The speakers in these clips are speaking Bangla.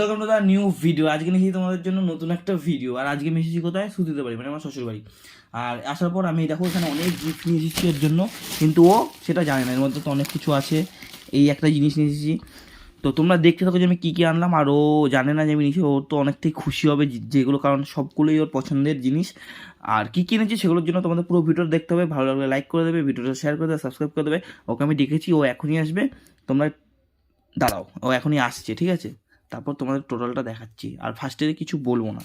Welcome to the new video. আজকে নিয়েছি তোমাদের জন্য নতুন একটা ভিডিও। আর আজকে আমি এসেছি কোথায়? সুতিতে বাড়ি, মানে আমার শ্বশুর বাড়ি। আর আসার পর আমি দেখো এখানে অনেক গিফট নিয়ে এসেছি এর জন্য, কিন্তু ও সেটা জানে না। এর মধ্যে তো অনেক কিছু আছে। এই একটা জিনিস নিয়ে এসেছি, তো তোমরা দেখতে থাকো যে আমি কী কী আনলাম। আর ও জানে না যে আমি নিয়েছি। ও তো অনেকটাই খুশি হবে যেগুলো, কারণ সবগুলোই ওর পছন্দের জিনিস। আর কী কী এনেছি সেগুলোর জন্য তোমাদের পুরো ভিডিওটা দেখতে হবে। ভালো লাগলে লাইক করে দেবে, ভিডিওটা শেয়ার করে দেবে, সাবস্ক্রাইব করে দেবে। ওকে আমি ডেকেছি, ও এখনই আসবে। তোমরা দাঁড়াও, ও এখনই আসছে, ঠিক আছে? তারপর তোমাদের টোটালটা দেখাচ্ছি। আর ফার্স্টে কিছু বলবো না,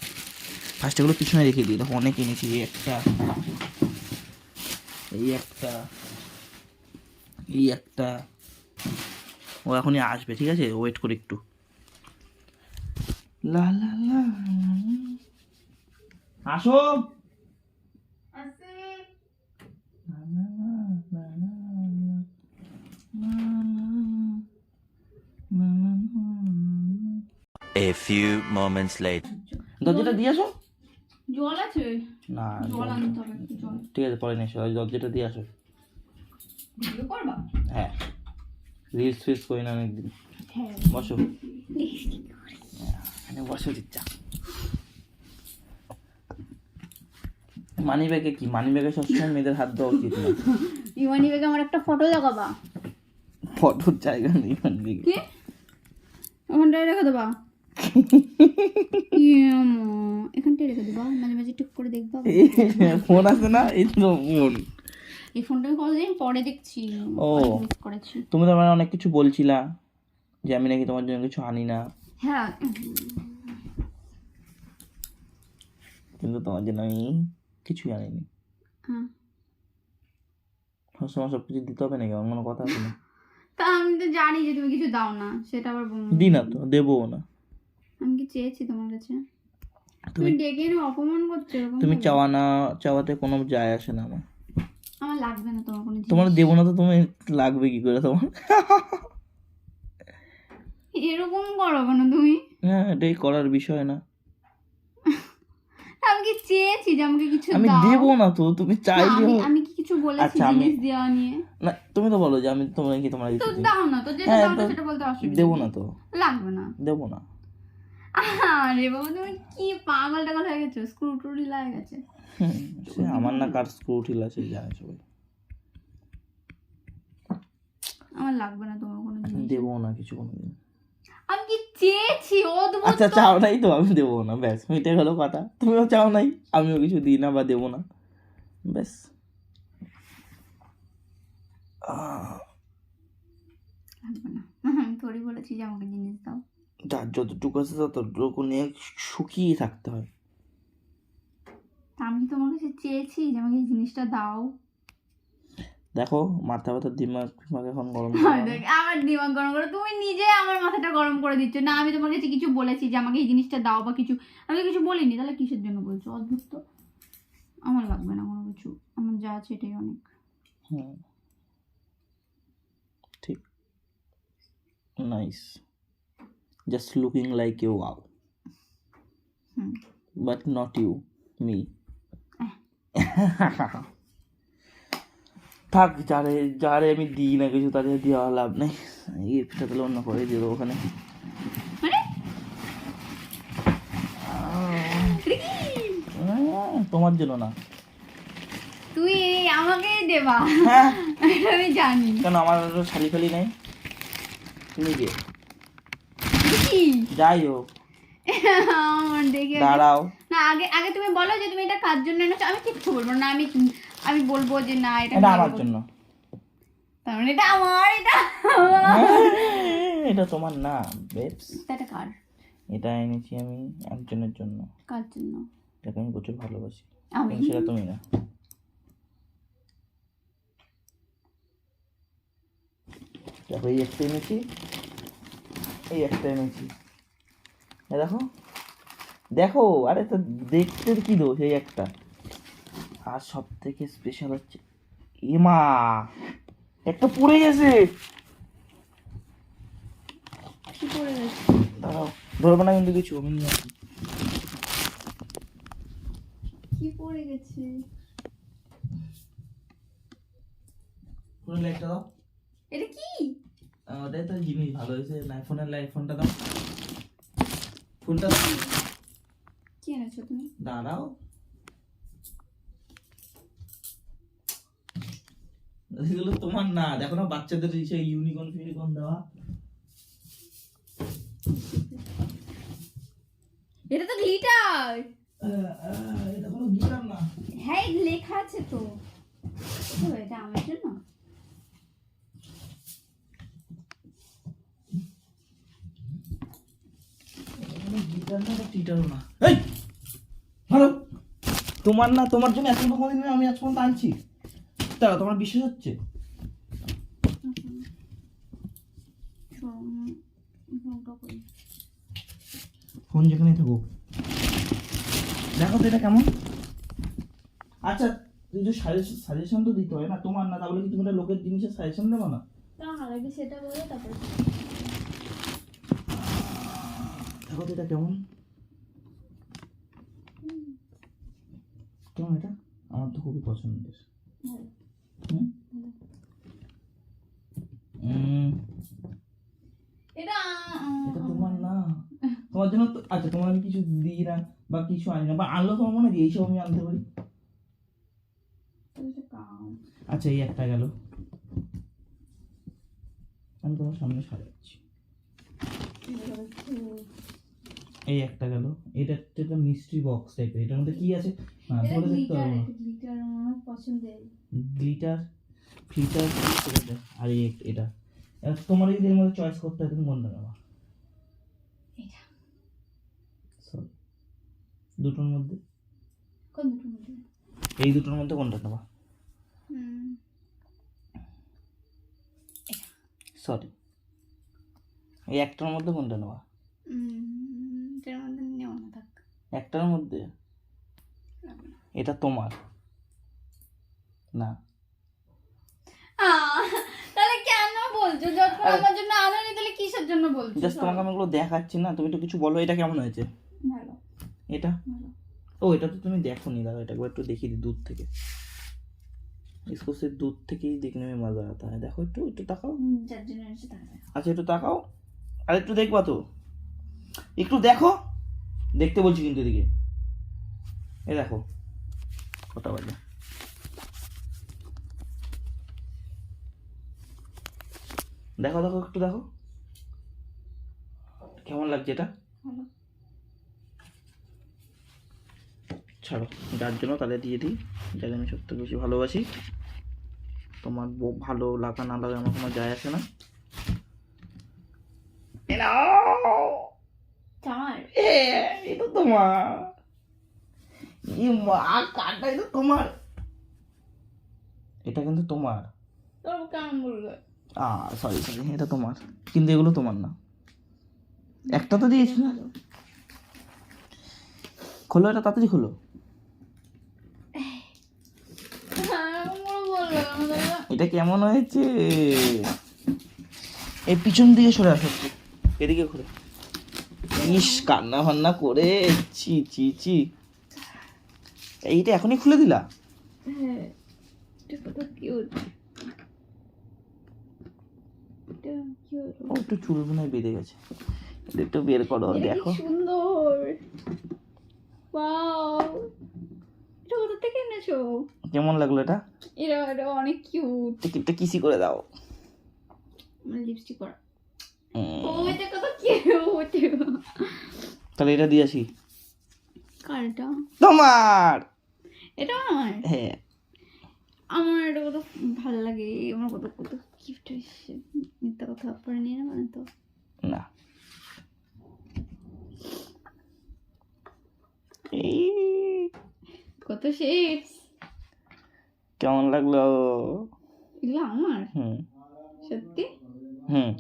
ফার্স্টে এগুলো পিছনে রেখে দিই। দেখো অনেক এনেছি। এই একটা, এই একটা, এই একটা। ও এখনই আসবে, ঠিক আছে? ওয়েট করে একটু। লা লা লা, আসো। A few moments later. দরজাটা দিয়ে আসো। জল আছে? না, জল আনতে হবে, একটু জল। ঠিক আছে, পরে নিয়ে এসো। ওই দরজাটা দিয়ে আসো। ভিডিও করবা? হ্যাঁ, রিলস ফিলস করি না অনেকদিন। হ্যাঁ। বসো, এখানে বসো দিচ্ছা। মানি ব্যাগে কি? মানি ব্যাগে সবসময় মেয়েদের হাত দেওয়া উচিত না। ইমানি বেগে আমার একটা ফটো দেখাবা। ফটোর জায়গা নেই মানি ব্যাগে। কি? ওখানটায় রেখে দেবা? এখানটায় রেখে দেবা, মাঝে মাঝে টুক করে দেখবা। ফোন আছে না, এই তো ফোন। এই ফোনটা আমি কতদিন পরে দেখছি। ও, মিস করেছি। তুমি তো আমার অনেক কিছু বলছিলা যে আমি নাকি তোমার জন্য কিছু আনি না, হ্যাঁ, কিন্তু তোমার জন্য আমি কিছুই আনিনি। হ্যাঁ। সবসময় সব কিছু দিতে হবে নাকি? আমার কোনো কথা আছে না? তা আমি তো জানি যে তুমি কিছু দাও না, সেটা আবার দিই না তো, দেবও না। আমি কি চেয়েছি তোমার কাছে? তুমি তুমি ডেকে এনে অপমান করছো এরকম তুমি ভাবে? চাওয়া না চাওয়াতে কোনো যায় আসে না আমার। আমার লাগবে না তোমার কোনো তোমার জিনিস। দেবো না তো তুমি লাগবে কি করে তোমার? এরকম করো কেন তুমি? হ্যাঁ, এটাই করার বিষয় না। আমি কি চেয়েছি যে আমাকে কিছু আমি দাও? দেবো না তো, তুমি না, চাইলেও। আমি কি কিছু বলেছি আচ্ছা, আমি জিনিস দেওয়া নিয়ে? না, তুমি তো বলো যে আমি তোমার কি তোমার তো কিছু দিই। দাও না, তো যেটা হ্যাঁ, দাও না তো সেটা বলতে অসুবিধা দেবো নেই। না তো, লাগবে না। দেবো না। আরে বাবা, তুমি কি পাগল টাগল হয়ে গেছো? স্ক্রু টুরি লাগে গেছে। সে আমার না কার স্ক্রু ঠিল আছে জানে সবাই। আমার লাগবে না তোমার কোনো আমি জিনিস। দেবো না কিছু কোনোদিন। আমি কি চেয়েছি? অদ্ভুত আচ্ছা, তো। চাও নাই তো আমি দেবো না, ব্যাস মিটে গেলো কথা। তুমিও চাও নাই, আমিও কিছু দিই না বা দেবো না, ব্যাস। লাগবে না। আমি তোরই বলেছি যে আমাকে জিনিস দাও। যার যতটুকু আছে ততটুকু নিয়ে শুকিয়ে থাকতে হয়। তা আমি কি তোমার কাছে চেয়েছি যে আমাকে এই জিনিসটা দাও? দেখো, মাথা ব্যথা দিমাগ ফিমাগ এখন গরম আমার দিমাগ গরম করে তুমি নিজে আমার মাথাটা গরম করে দিচ্ছ। না, আমি তোমার কাছে কিছু বলেছি যে আমাকে এই জিনিসটা দাও বা কিছু? আমি কিছু বলিনি, তাহলে কিসের জন্য বলছো? অদ্ভুত তো। আমার লাগবে না কোনো কিছু, আমার যা আছে এটাই অনেক। হুম, ঠিক, nice, just looking like you, wow, hmm. But not you, me. থাক, যারে যারে আমি দিই না কিছু তাদের দেওয়া লাভ নেই। গিফটটা তাহলে অন্য করে দিয়ে দেবো ওখানে। মানে এটা কি? তোমার জন্য না। তুই আমাকেই দেবা? হ্যাঁ, এটা আমি জানি। কেন আমার শাড়ি ফালি নেই? তুমি কে? এটা কি? যাই হোক, আমার দেখে দাঁড়াও। না, আগে আগে তুমি বলো যে তুমি এটা কার জন্য এনেছো। আমি কিচ্ছু বলবো না। আমি বলবো যে না, এটা এটা আমি আমার নেবো। জন্য। তার মানে এটা আমার, এটা এটা তোমার না বেবস। এটা কার? এটা এনেছি আমি একজনের জন্য, কার জন্য? যাকে আমি প্রচুর ভালোবাসি। আমি? কিন্তু সেটা তুমি না। দেখো, এই একটা এনেছি, এই একটা এনেছি। দেখো দেখো, আরে তো দেখতে কি দোষ, এই একটা। আর সব থেকে স্পেশাল হচ্ছে এমা, একটা পড়ে গেছে। কি পড়ে গেছে? দাঁড়াও, ধরবো না কিন্তু কিছু, আমি নিয়ে আসি। কি পড়ে গেছে? ফোনের লাইটটা দাও। এটা কি? ওটাই তো জিনিস ভালো হয়েছে, আইফোনের লাইট, ফোনটা দাও। ফোনটা কি এনেছো তুমি? দাঁড়াও, এগুলো তোমার না, দেখো না বাচ্চাদের সেই ইউনিকর্ন ফিউনিকর্ন দেওয়া। এটা তো গ্লিটার। এটা কোনো গিটার না। হ্যাঁ লেখা আছে তো। ও, এটা আমার জন্য। কোনো গিটার না, টিটারও না। এই ভালো, তোমার না, তোমার জন্য এত রকম দিন আমি আজ পর্যন্ত আনছি। দাঁড়া, তোমার বিশ্বাস হচ্ছে? ফোন যেখানে থাকুক, দেখো তো এটা কেমন। আচ্ছা, তুই তো সাজেশন তো দিতে হয় না, তোমার না, তাহলে কি তুমি একটা লোকের জিনিসের সাজেশন দেবো না? আগে সেটা বলো তারপর। দেখো তো এটা কেমন, কেমন এটা? আমার তো খুবই পছন্দের। হুম? এটা এটা তোমার না, তোমার জন্য তো। আচ্ছা, তোমার আমি কিছু দিই না বা কিছু আনি না, বা আনলো তোমার মনে হয় এইসব আমি আনতে পারি। আচ্ছা, এই একটা গেল, আমি তোমার সামনে সাজাচ্ছি। এই একটা গেল, এটা একটা মিস্ট্রি বক্স টাইপের, এটার মধ্যে কি আছে না ধরে দেখতে হবে না। গ্লিটার আমার পছন্দের। গ্লিটার ফিল্টার, আর এটা এবার তোমার যদি এর মধ্যে চয়েস করতে হয় তুমি কোনটা নেবা? এটা। সরি, দুটোর মধ্যে। কোন দুটোর মধ্যে? এই দুটোর মধ্যে কোনটা নেবা? সরি, এই একটার মধ্যে কোনটা নেবা? এটার মধ্যে নেও না, থাক। একটার মধ্যে? এটা তোমার না। তাহলে কেন বলছো? যখন আমার জন্য আনোনি তাহলে কিসের জন্য বলছো? জাস্ট তোমাকে আমি এগুলো দেখাচ্ছি না, তুমি তো কিছু বলো। এটা কেমন হয়েছে? ভালো। এটা ভালো। ও, এটা তো তুমি দেখোনি, দাদা এটা একবার একটু দেখিয়ে দিই দূর থেকে। इसको सिर्फ दूर থেকেই देखने में मजा आता है। দেখো, একটু একটু তাকাও। যার জন্য এসে থাকে। আচ্ছা, একটু তাকাও, আর একটু দেখবা তো, একটু দেখো, দেখতে বলছি কিন্তু এদিকে। এই দেখো কটা বাজে। দেখো দেখো, একটু দেখো কেমন লাগছে এটা। ভালো। ছাড়ো, যার জন্য তাহলে দিয়ে দিই, যাকে আমি সবথেকে বেশি ভালোবাসি। তোমার ভালো লাগা না লাগা আমার কোনো যায় আসে না। তোমার? এটা তোমার। কার্ডটা এটা তোমার, এটা কিন্তু তোমার। তোর কেমন বলবে? সরি সরি, এটা তোমার, কিন্তু এগুলো তোমার না। একটা তো দিয়েছি না। খোলো, এটা তাড়াতাড়ি খোলো। এটা কেমন হয়েছে? এই পিছন দিকে সরে আসো, এদিকে ঘুরে। ইস, কান্না ফান্না করে, চি চি চি। এইটা এখনই খুলে দিলা? হ্যাঁ, এটা কত কিউট। ও, একটু চুল মনে হয় বেঁধে গেছে, এটা একটু বের করো, দেখো। সুন্দর। ওয়াও, এটা কোথা থেকে এনেছো? কেমন লাগলো এটা? এটা অনেক কিউট। টিকিটটা কিসি করে দাও। আমার লিপস্টিক পরা। ও, এটা কত কিউট। তাহলে এটা দিয়ে আসি। কারটা তোমার? এটা আমার? হ্যাঁ। আমার এটা কত ভালো লাগে, আমার কত কত গিফট হয়েছে। মিথ্যা কথা পরে নিয়ে না, মানে তো না। কত শেডস। কেমন লাগলো? এগুলো আমার? হুম সত্যি? হুম।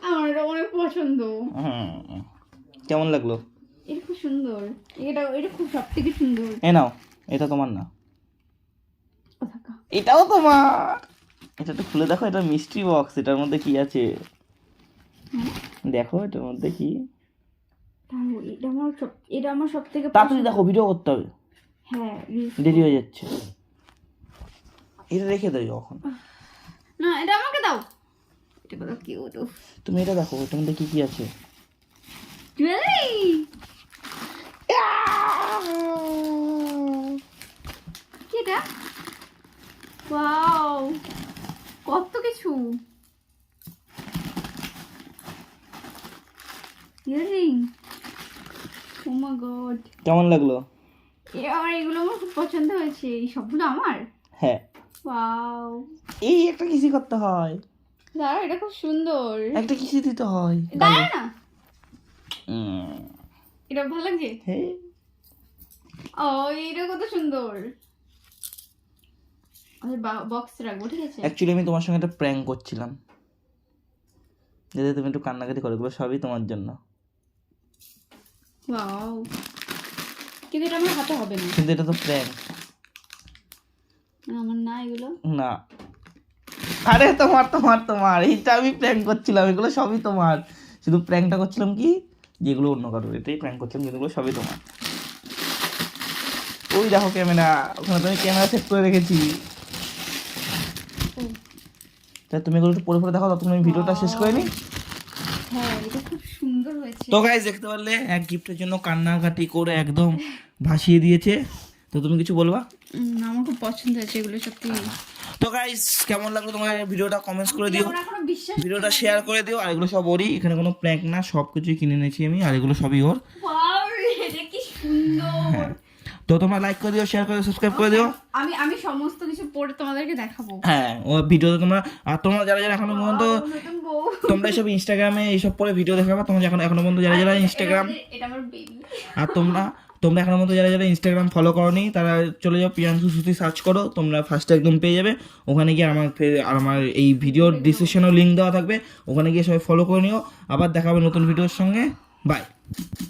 আমার এটা অনেক পছন্দ। কেমন লাগলো? এটা খুব সুন্দর। এটা খুব সব থেকে সুন্দর। এ নাও, এটা তোমার না, ও থাকা। এটাও তোমার। এটা একটু খুলে দেখো, এটা মিস্ট্রি বক্স, এটার মধ্যে কি আছে দেখো, এটার মধ্যে কি। এটা আমার সব থেকে তাড়াতাড়ি দেখো, ভিডিও করতে হবে। হ্যাঁ, দেরি হয়ে যাচ্ছে। এটা রেখে দাও এখন। না, এটা আমাকে দাও। এটা কত কিউট। তুমি এটা দেখো এটার মধ্যে কি কি আছে। জুয়েলারি। কি এটা? ওয়াও, কত কিছু। ইয়ারিং। ও মাই গড, কেমন লাগলো? আমার এগুলো আমার খুব পছন্দ হয়েছে। এই সবগুলো আমার। হ্যাঁ। ওয়াও, এই একটা কিসি করতে হয়, দাঁড়া, এটা খুব সুন্দর। একটা কিসি দিতে হয়। দাঁড়া না, উম, এটা ভালো লাগছে। হ্যাঁ। ও, এটা কত সুন্দর। বক্স রাখবো, ঠিক আছে? অ্যাকচুয়ালি আমি তোমার সঙ্গে একটা প্র্যাঙ্ক করছিলাম, যাতে তুমি একটু কান্নাকাটি করো, এগুলো সবই তোমার জন্য। ওয়াও, কিন্তু এটা আমার হাতে হবে না। কিন্তু এটা তো প্র্যাঙ্ক আমার না এগুলো। না। আরে তোমার তোমার তোমার এইটা আমি প্র্যাঙ্ক করছিলাম, এগুলো সবই তোমার। শুধু প্র্যাঙ্কটা করছিলাম কি, যেগুলো অন্য কারোর, এটাই প্র্যাঙ্ক করছিলাম, কিন্তু এগুলো সবই তোমার। ওই দেখো ক্যামেরা, ওখানে তো আমি ক্যামেরা সেট করে রেখেছি। তাই তুমি এগুলো একটু পরে পরে দেখো, তখন আমি ভিডিওটা শেষ করে নিই। হ্যাঁ, এটা খুব সুন্দর হয়েছে। তো গাইস দেখতে পারলে এক গিফটের জন্য কান্নাকাটি করে একদম ভাসিয়ে দিয়েছে। তো তুমি কিছু বলবা? আমার খুব পছন্দ হয়েছে এগুলো সত্যি। তো গাইস কেমন লাগলো তোমার ভিডিওটা কমেন্টস করে দিও, আমার এখনো বিশ্বাস। ভিডিওটা শেয়ার করে দিও। আর এগুলো সব ওরই, এখানে কোনো প্র্যাঙ্ক না, সব কিছুই কিনে নিয়েছি আমি, আর এগুলো সবই ওর। ওয়াও, এটা কি সুন্দর। তো তোমরা লাইক করে দিও, শেয়ার করে সাবস্ক্রাইব করে দিও। আমি আমি সমস্ত কিছু পড়ে তোমাদেরকে দেখাবো। হ্যাঁ, ও ভিডিওতে তোমরা, আর তোমরা যারা যারা এখনো পর্যন্ত নতুন বউ। তোমরা এইসব ইনস্টাগ্রামে এইসব পরে ভিডিও দেখাবা, তোমরা এখনো পর্যন্ত যারা যারা ইনস্টাগ্রাম, এটা আমার বেবি। আর তোমরা এখনো মতো যারা যারা ইনস্টাগ্রাম ফলো করোনি তারা চলে যাও, প্রিয়াংশু শ্রুতি সার্চ করো, তোমরা ফার্স্টে একদম পেয়ে যাবে। ওখানে গিয়ে আমার এই ভিডিওর ডিসক্রিপশনেও লিঙ্ক দেওয়া থাকবে, ওখানে গিয়ে সবাই ফলো করে নিও। আবার দেখা হবে নতুন ভিডিওর সঙ্গে। বাই।